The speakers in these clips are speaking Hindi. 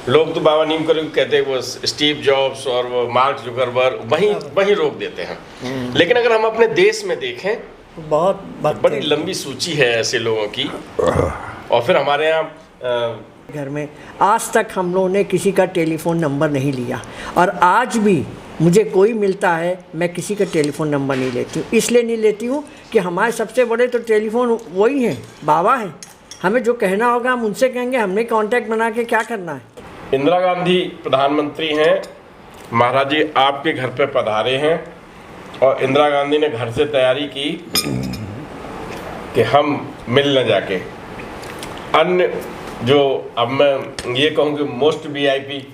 लोग तो बाबा नीम करीम कहते हैं वो स्टीव जॉब्स और वो मार्क जुकरबर्ग वहीं रोक देते हैं। लेकिन अगर हम अपने देश में देखें तो बहुत बड़ी लंबी सूची है ऐसे लोगों की। और फिर हमारे यहाँ घर में आज तक हम लोगों ने किसी का टेलीफोन नंबर नहीं लिया, और आज भी मुझे कोई मिलता है मैं किसी का टेलीफोन नंबर नहीं लेती हूँ। इसलिए नहीं लेती हूँ कि हमारे सबसे बड़े तो टेलीफोन वही हैं, बाबा हैं। हमें जो कहना होगा हम उनसे कहेंगे, हमने कांटेक्ट बना के क्या करना है। इंदिरा गांधी प्रधानमंत्री हैं, महाराज जी आपके घर पे पधारे हैं और इंदिरा गांधी ने घर से तैयारी की कि हम मिल न जाके। अन्य जो अब मैं ये कहूँ कि मोस्ट वीआईपी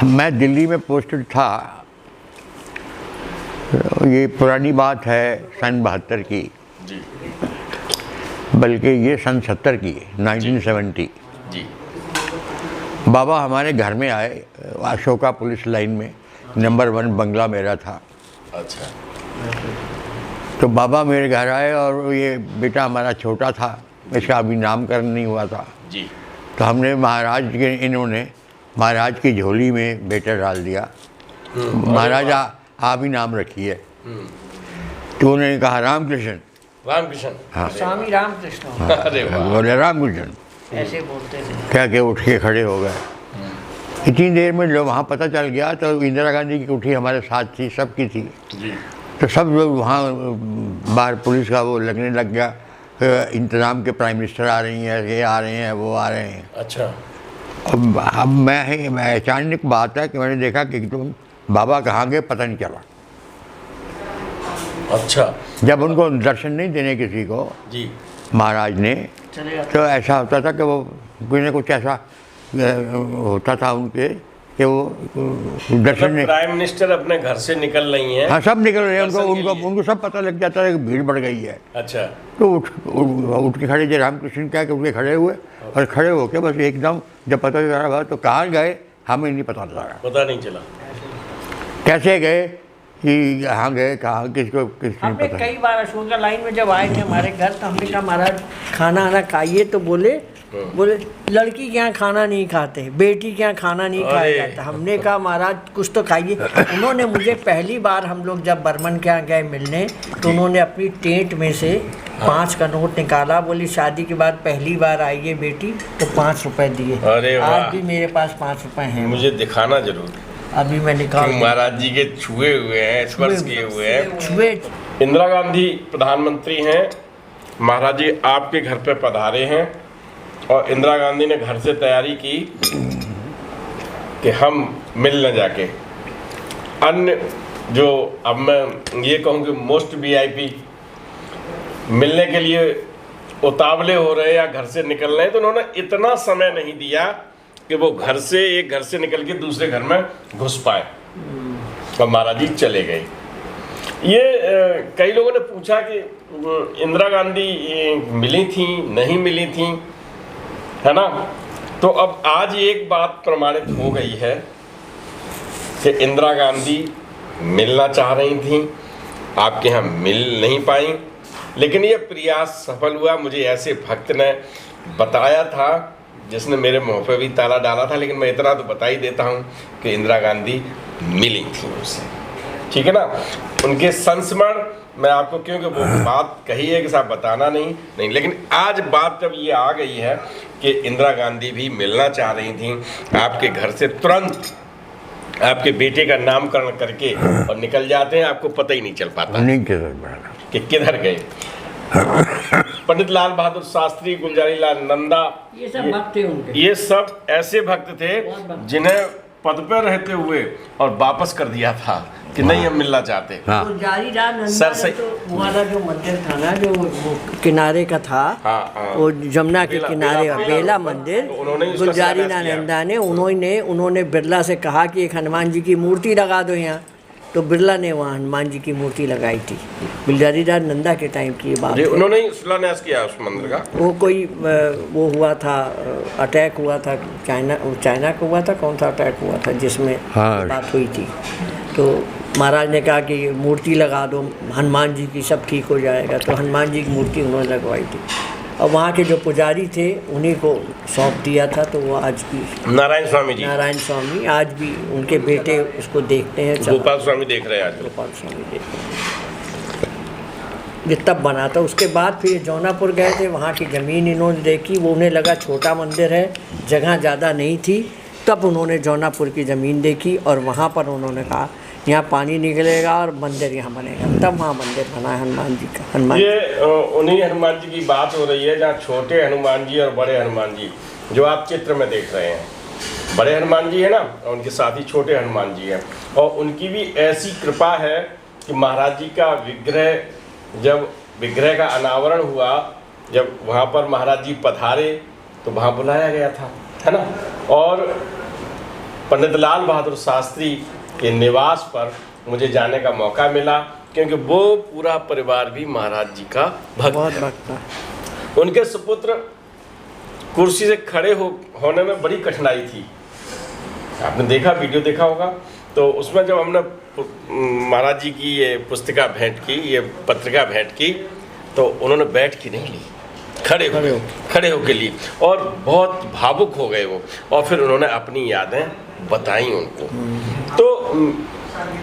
मैं दिल्ली में पोस्टेड था। ये पुरानी बात है सन 72 की, बल्कि ये सन 70 की, 1970। जी। बाबा हमारे घर में आए, अशोका पुलिस लाइन में, नंबर 1 बंगला मेरा था। अच्छा। तो बाबा मेरे घर आए और ये बेटा हमारा छोटा था, इसका अभी नामकरण नहीं हुआ था। जी। तो हमने इन्होंने महाराज की झोली में बेटा डाल दिया। महाराज आप ही नाम रखिए। तो उन्होंने कहा रामकृष्ण। रामकृष्ण। हाँ, स्वामी रामकृष्ण। अरे वाह। बोले रामकृष्ण। ऐसे बोलते थे। क्या के उठ के खड़े हो गए। इतनी देर में जो वहाँ पता चल गया तो इंदिरा गांधी की कुठी हमारे साथ थी, सबकी थी। जी। तो सब लोग वहाँ बाहर पुलिस का वो लगने लग गया, इंतज़ाम के प्राइम मिनिस्टर आ रही हैं, ये आ रहे हैं, वो आ रहे हैं। अच्छा। अब मैं अचानक बात है कि मैंने देखा कि तुम बाबा कहाँ गए पता नहीं चला। अच्छा। जब उनको दर्शन नहीं देने किसी को जी महाराज ने, तो ऐसा होता था कि वो कुछ न कुछ ऐसा होता था उनके कि वो दर्शन नहीं। प्राइम मिनिस्टर अपने घर से निकल रही हैं। हाँ, सब निकल रहे हैं, उनको सब पता लग जाता है कि भीड़ बढ़ गई है। अच्छा। तो उठ के खड़े थे रामकृष्ण, क्या कि उठ के खड़े हुए और खड़े होके बस एकदम जब पता चला तो कहाँ गए हमें नहीं पता चला। पता नहीं चला कैसे गए कि यहाँ गए, कहाँ किसको हमने पता। कई बार अशोका लाइन में जब आए थे हमारे घर, तो हमने कहा महाराज खाना आना खाइए, तो बोले लड़की के यहाँ खाना नहीं खाते, बेटी के यहाँ खाना नहीं खाया जाता। हमने कहा महाराज कुछ तो खाइए। उन्होंने मुझे पहली बार, हम लोग जब बर्मन के यहाँ गए मिलने, तो उन्होंने अपनी टेंट में से 5 का नोट निकाला, बोली शादी के बाद पहली बार आई है बेटी, तो 5 रुपए दिए। अरे वाह। आज भी मेरे पास 5 रुपए हैं, मुझे दिखाना जरूर। अभी मैं निकाल। महाराज जी के छुए हुए हैं, स्पर्श किए हुए हैं। छुए। इंदिरा गांधी प्रधानमंत्री हैं, महाराज जी आपके घर पे पधारे हैं और इंदिरा गांधी ने घर से तैयारी की कि हम मिल न जाके। अन्य जो अब मैं ये कहूँ कि मोस्ट वीआईपी मिलने के लिए उतावले हो रहे या घर से निकल रहे हैं, तो उन्होंने इतना समय नहीं दिया कि वो एक घर से निकल के दूसरे घर में घुस पाए और महाराज जी चले गए। ये कई लोगों ने पूछा कि इंदिरा गांधी मिली थी नहीं मिली थी, है ना। तो अब आज एक बात प्रमाणित हो गई है कि इंदिरा गांधी मिलना चाह रही थी, आपके यहाँ मिल नहीं पाई, लेकिन ये प्रयास सफल हुआ। मुझे ऐसे भक्त ने बताया था जिसने मेरे मुंह पे भी ताला डाला था, लेकिन मैं इतना तो बता ही देता हूँ कि इंदिरा गांधी मिली थी उससे, ठीक है ना। उनके संस्मरण मैं आपको, क्योंकि वो बात कही है कि साहब बताना नहीं, लेकिन आज बात जब ये आ गई है कि इंदिरा गांधी भी मिलना चाह रही थी, आपके घर से तुरंत आपके बेटे का नामकरण करके और निकल जाते हैं, आपको पता ही नहीं चल पाता कि किधर गए। पंडित लाल बहादुर शास्त्री, गुलजारी लाल नंदा, ये सब भक्त थे उनके। ये सब ऐसे भक्त थे जिन्हें पद पर रहते हुए और वापस कर दिया था कि नहीं हम मिलना चाहते। गुलजारी लाल नंदा ने तो वाला जो मंदिर था ना, जो वो किनारे का था, वो जमुना के किनारे बेला मंदिर, गुलजारी लाल नंदा ने उन्होंने बिरला से कहा कि एक हनुमान जी की मूर्ति लगा दो यहाँ, तो बिरला ने वहाँ हनुमान जी की मूर्ति लगाई थी। गुलजारी लाल नंदा के टाइम की ये बात है। उन्होंने ही शिलान्यास किया उस मंदिर का। वो कोई वो हुआ था, अटैक हुआ था चाइना का हुआ था, कौन सा अटैक हुआ था जिसमें बात हुई थी, तो महाराज ने कहा कि मूर्ति लगा दो हनुमान जी की, सब ठीक हो जाएगा। तो हनुमान जी की मूर्ति उन्होंने लगवाई थी और वहाँ के जो पुजारी थे उन्हीं को सौंप दिया था। तो वो आज भी नारायण स्वामी जी, नारायण स्वामी आज भी उनके बेटे उसको देखते हैं। गोपाल स्वामी देख रहे हैं आज। गोपाल स्वामी देखते हैं, ये तब बना था। उसके बाद फिर जौनापुर गए थे, वहाँ की ज़मीन इन्होंने देखी, वो उन्हें लगा छोटा मंदिर है, जगह ज़्यादा नहीं थी। तब उन्होंने जौनापुर की ज़मीन देखी और वहाँ पर उन्होंने कहा यहाँ पानी निकलेगा और मंदिर यहाँ बनेगा। तब वहाँ मंदिर बना है हनुमान जी का। हनुमान ये उन्हीं हनुमान जी की बात हो रही है जहाँ छोटे हनुमान जी और बड़े हनुमान जी जो आप चित्र में देख रहे हैं, बड़े हनुमान जी है ना, और उनके साथ ही छोटे हनुमान जी हैं। और उनकी भी ऐसी कृपा है कि महाराज जी का विग्रह, जब विग्रह का अनावरण हुआ, जब वहाँ पर महाराज जी पधारे तो वहाँ बुलाया गया था, है ना। और पंडित लाल बहादुर शास्त्री के निवास पर मुझे जाने का मौका मिला, क्योंकि वो पूरा परिवार भी महाराज जी का बहुत भक्त भक्त है। है। उनके सुपुत्र कुर्सी से खड़े होने में बड़ी कठिनाई थी। आपने देखा, वीडियो देखा होगा। तो उसमें जब हमने महाराज जी की ये पुस्तिका भेंट की, ये पत्रिका भेंट की, तो उन्होंने बैठ के नहीं ली, खड़े होके ली और बहुत भावुक हो गए वो। और फिर उन्होंने अपनी यादें बताई उनको। तो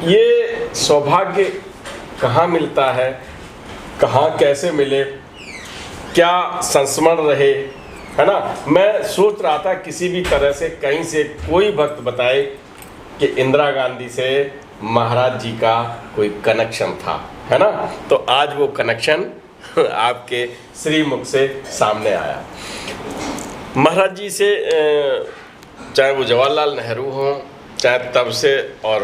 ये सौभाग्य कहाँ मिलता है, कहाँ कैसे मिले, क्या संस्मरण रहे, है ना। मैं सोच रहा था किसी भी तरह से कहीं से कोई भक्त बताए कि इंदिरा गांधी से महाराज जी का कोई कनेक्शन था, है ना। तो आज वो कनेक्शन आपके श्रीमुख से सामने आया। महाराज जी से चाहे वो जवाहरलाल नेहरू हों, चाहे तब से और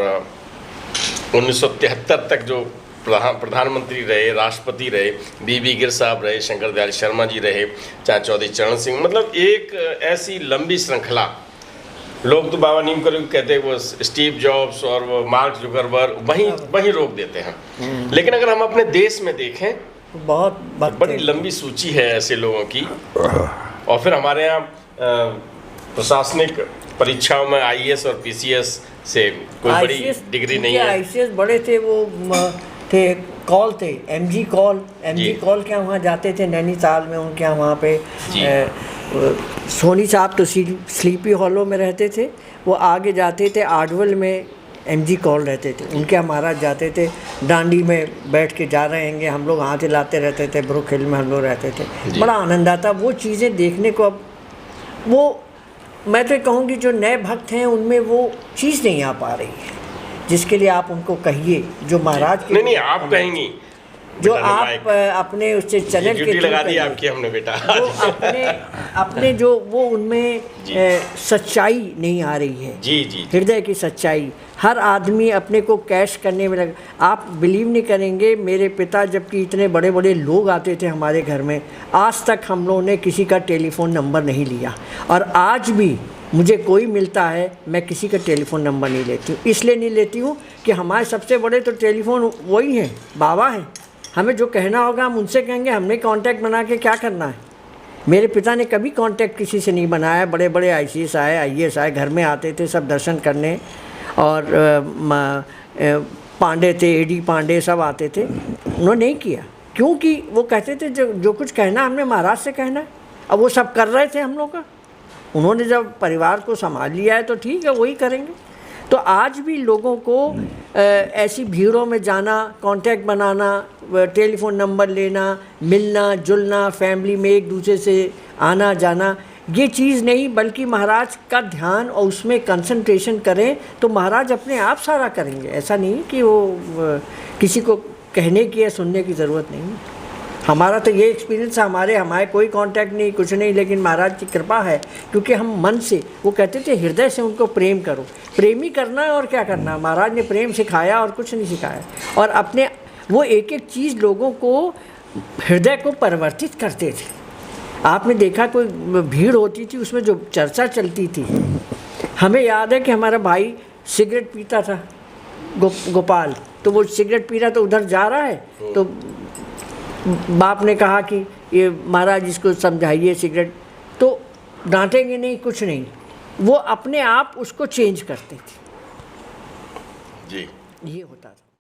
1973 तक जो प्रधानमंत्री रहे, राष्ट्रपति रहे, बीबी गिर साहब रहे, शंकर दयाल शर्मा जी रहे, चाहे चौधरी चरण सिंह, मतलब एक ऐसी लंबी श्रृंखला। लोग तो बाबा नीम करोगी कहते हैं वो स्टीव जॉब्स और वो मार्क जुकरबर्ग वहीं रोक देते हैं। लेकिन अगर हम अपने देश में देखें बहुत बड़ी लंबी सूची है ऐसे लोगों की। और फिर हमारे यहाँ प्रशासनिक परीक्षाओं में आईएएस और पीसीएस से कोई बड़ी डिग्री नहीं है। आईसीएस बड़े थे, वो थे कॉल थे, एमजी कॉल के यहाँ वहाँ जाते थे नैनीताल में, उनके यहाँ वहाँ पे सोनी साहब तो स्लीपी हॉलों में रहते थे, वो आगे जाते थे आडवल में एमजी कॉल रहते थे, उनके यहाँ महाराज जाते थे। डांडी में बैठ के जा रहे हैं, हम लोग हाथ हिलाते रहते थे, ब्रुक हिल में हम लोग रहते थे, बड़ा आनंद आता वो चीज़ें देखने को। अब वो मैं तो कहूँगी जो नए भक्त हैं उनमें वो चीज़ नहीं आ पा रही है, जिसके लिए आप उनको कहिए, जो महाराज के नहीं आप कहेंगी, जो आप अपने उससे चैनल के लगा दी आपकी हमने बेटा, जो अपने जो वो उनमें सच्चाई नहीं आ रही है। जी हृदय की सच्चाई। हर आदमी अपने को कैश करने में लगा। आप बिलीव नहीं करेंगे, मेरे पिता जबकि इतने बड़े बड़े लोग आते थे हमारे घर में, आज तक हम लोगों ने किसी का टेलीफोन नंबर नहीं लिया। और आज भी मुझे कोई मिलता है, मैं किसी का टेलीफोन नंबर नहीं लेती हूँ। इसलिए नहीं लेती हूँ कि हमारे सबसे बड़े तो टेलीफोन वही हैं, बाबा हैं। हमें जो कहना होगा हम उनसे कहेंगे, हमने कांटेक्ट बना के क्या करना है। मेरे पिता ने कभी कांटेक्ट किसी से नहीं बनाया। बड़े बड़े आईसीएस आए, आईएएस आए, घर में आते थे सब दर्शन करने, और पांडे थे, एडी पांडे सब आते थे, उन्होंने नहीं किया, क्योंकि वो कहते थे जो कुछ कहना हमने महाराज से कहना है। अब वो सब कर रहे थे हम लोग का, उन्होंने जब परिवार को संभाल लिया है तो ठीक है, वही करेंगे। तो आज भी लोगों को ऐसी भीड़ों में जाना, कांटेक्ट बनाना, टेलीफोन नंबर लेना, मिलना जुलना, फैमिली में एक दूसरे से आना जाना, ये चीज़ नहीं, बल्कि महाराज का ध्यान और उसमें कंसंट्रेशन करें तो महाराज अपने आप सारा करेंगे। ऐसा नहीं कि वो किसी को कहने की या सुनने की ज़रूरत नहीं है। हमारा तो ये एक्सपीरियंस है, हमारे कोई कांटेक्ट नहीं, कुछ नहीं, लेकिन महाराज की कृपा है, क्योंकि हम मन से, वो कहते थे हृदय से उनको प्रेम करो, प्रेम ही करना है और क्या करना है। महाराज ने प्रेम सिखाया और कुछ नहीं सिखाया। और अपने वो एक एक चीज़ लोगों को, हृदय को परिवर्तित करते थे। आपने देखा कोई भीड़ होती थी, उसमें जो चर्चा चलती थी, हमें याद है कि हमारा भाई सिगरेट पीता था, गोपाल, तो वो सिगरेट पी रहा तो उधर जा रहा है, तो बाप ने कहा कि ये महाराज इसको समझाइए सिगरेट, तो डांटेंगे नहीं, कुछ नहीं, वो अपने आप उसको चेंज करते थे। जी। ये होता था।